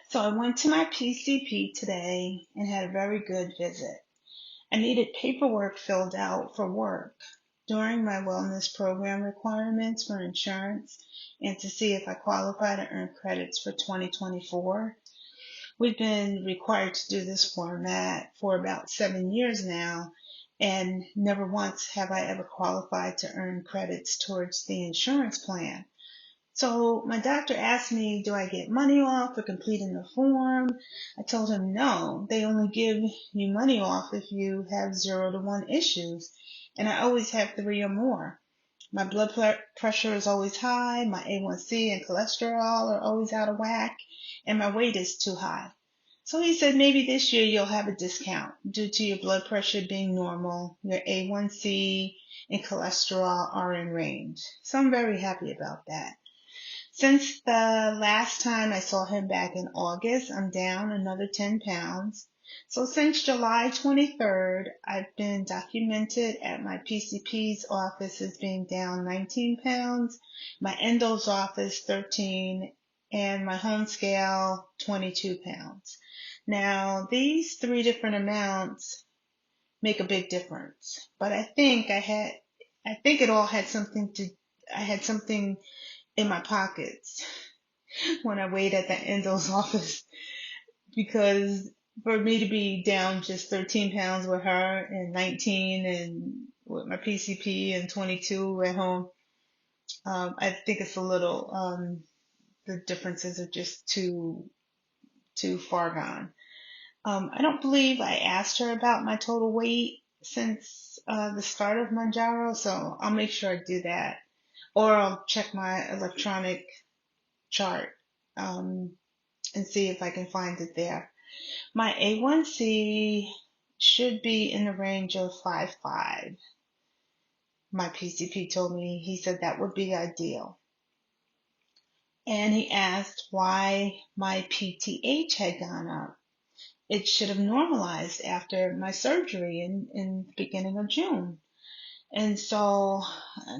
So I went to my PCP today and had a very good visit. I needed paperwork filled out for work during my wellness program requirements for insurance and to see if I qualify to earn credits for 2024. We've been required to do this format for about 7 years now, and never once have I ever qualified to earn credits towards the insurance plan. So my doctor asked me, do I get money off for completing the form? I told him no, they only give you money off if you have 0 to 1 issues. And I always have 3 or more. My blood pressure is always high, my A1C and cholesterol are always out of whack, and my weight is too high. So he said maybe this year you'll have a discount due to your blood pressure being normal, your A1C and cholesterol are in range. So I'm very happy about that. Since the last time I saw him back in August, I'm down another 10 pounds. So since July 23rd, I've been documented at my PCP's office as being down 19 pounds, my endo's office 13, and my home scale 22 pounds. Now, these 3 different amounts make a big difference, but I think it all had I had something in my pockets when I weighed at the endo's office, because for me to be down just 13 pounds with her and 19 and with my PCP and 22 at home, I think it's a little, the differences are just too far gone. I don't believe I asked her about my total weight since the start of Manjaro, so I'll make sure I do that. Or I'll check my electronic chart and see if I can find it there. My A1C should be in the range of 5.5. My PCP told me, he said that would be ideal. And he asked why my PTH had gone up. It should have normalized after my surgery in the beginning of June. And so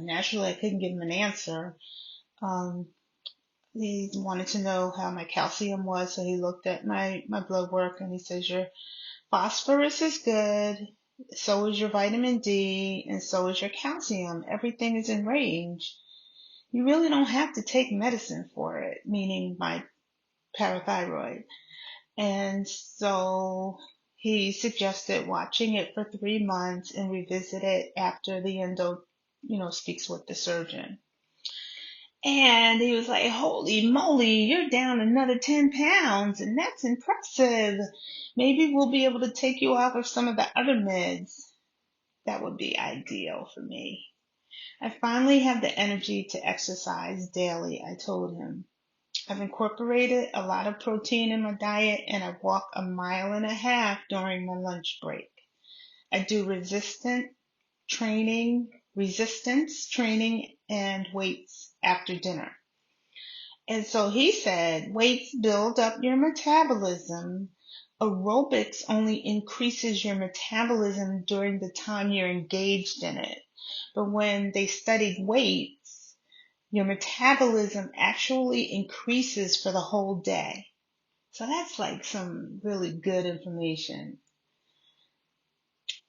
naturally I couldn't give him an answer. He wanted to know how my calcium was, so he looked at my blood work and he says, your phosphorus is good, so is your vitamin D, and so is your calcium. Everything is in range. You really don't have to take medicine for it, meaning my parathyroid. And so he suggested watching it for 3 months and revisit it after the endo, speaks with the surgeon. And he was like, holy moly, you're down another 10 pounds, and that's impressive. Maybe we'll be able to take you off of some of the other meds. That would be ideal for me. I finally have the energy to exercise daily, I told him. I've incorporated a lot of protein in my diet, and I walk 1.5 miles during my lunch break. I do resistance training, and weights after dinner. And so he said, weights build up your metabolism. Aerobics only increases your metabolism during the time you're engaged in it. But when they studied weights, your metabolism actually increases for the whole day. So that's like some really good information.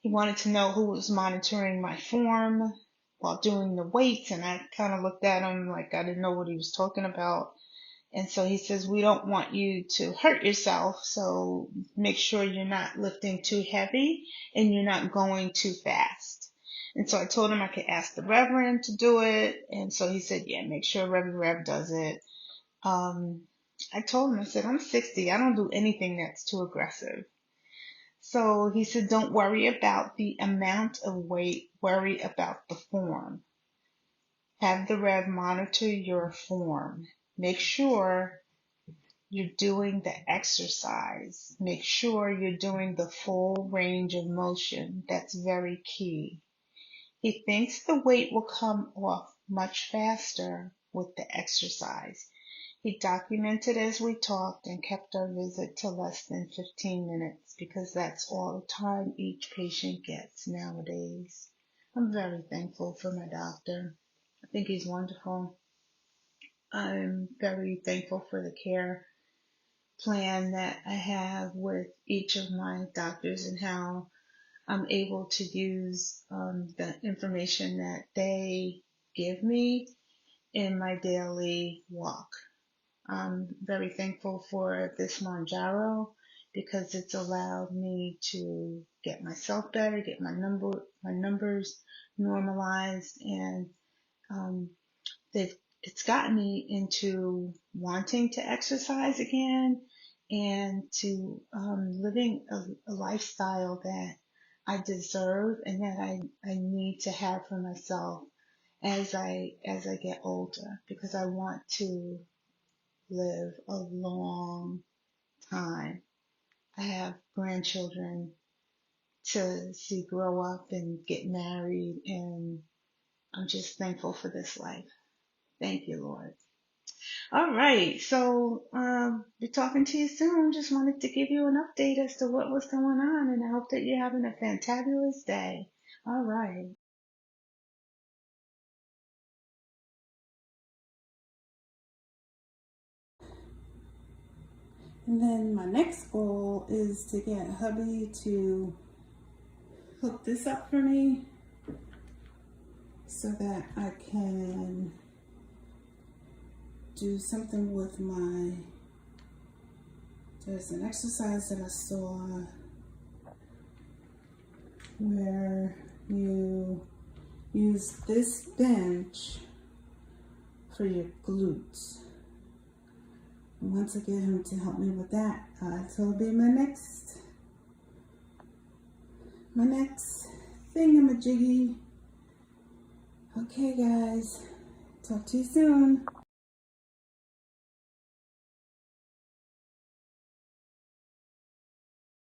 He wanted to know who was monitoring my form while doing the weights, and I kind of looked at him like I didn't know what he was talking about. And so he says, we don't want you to hurt yourself, so make sure you're not lifting too heavy and you're not going too fast. And so I told him I could ask the Reverend to do it. And so he said, yeah, make sure Reverend Rev does it. I told him, I said, I'm 60. I don't do anything that's too aggressive. So he said, don't worry about the amount of weight, worry about the form. Have the Rev monitor your form. Make sure you're doing the exercise. Make sure you're doing the full range of motion. That's very key. He thinks the weight will come off much faster with the exercise. He documented as we talked and kept our visit to less than 15 minutes because that's all the time each patient gets nowadays. I'm very thankful for my doctor. I think he's wonderful. I'm very thankful for the care plan that I have with each of my doctors and how I'm able to use the information that they give me in my daily walk. I'm very thankful for this Manjaro because it's allowed me to get myself better, get my numbers normalized, and um, it's gotten me into wanting to exercise again and to living a lifestyle that I deserve and that I need to have for myself as I get older, because I want to live a long time. I have grandchildren to see grow up and get married, and I'm just thankful for this life. Thank you, Lord. All right, so be talking to you soon. Just wanted to give you an update as to what was going on, and I hope that you're having a fantabulous day. All right. And then my next goal is to get hubby to hook this up for me so that I can do something with there's an exercise that I saw where you use this bench for your glutes. And once I get him to help me with that, it'll be my next thingamajiggy. Okay, guys, talk to you soon.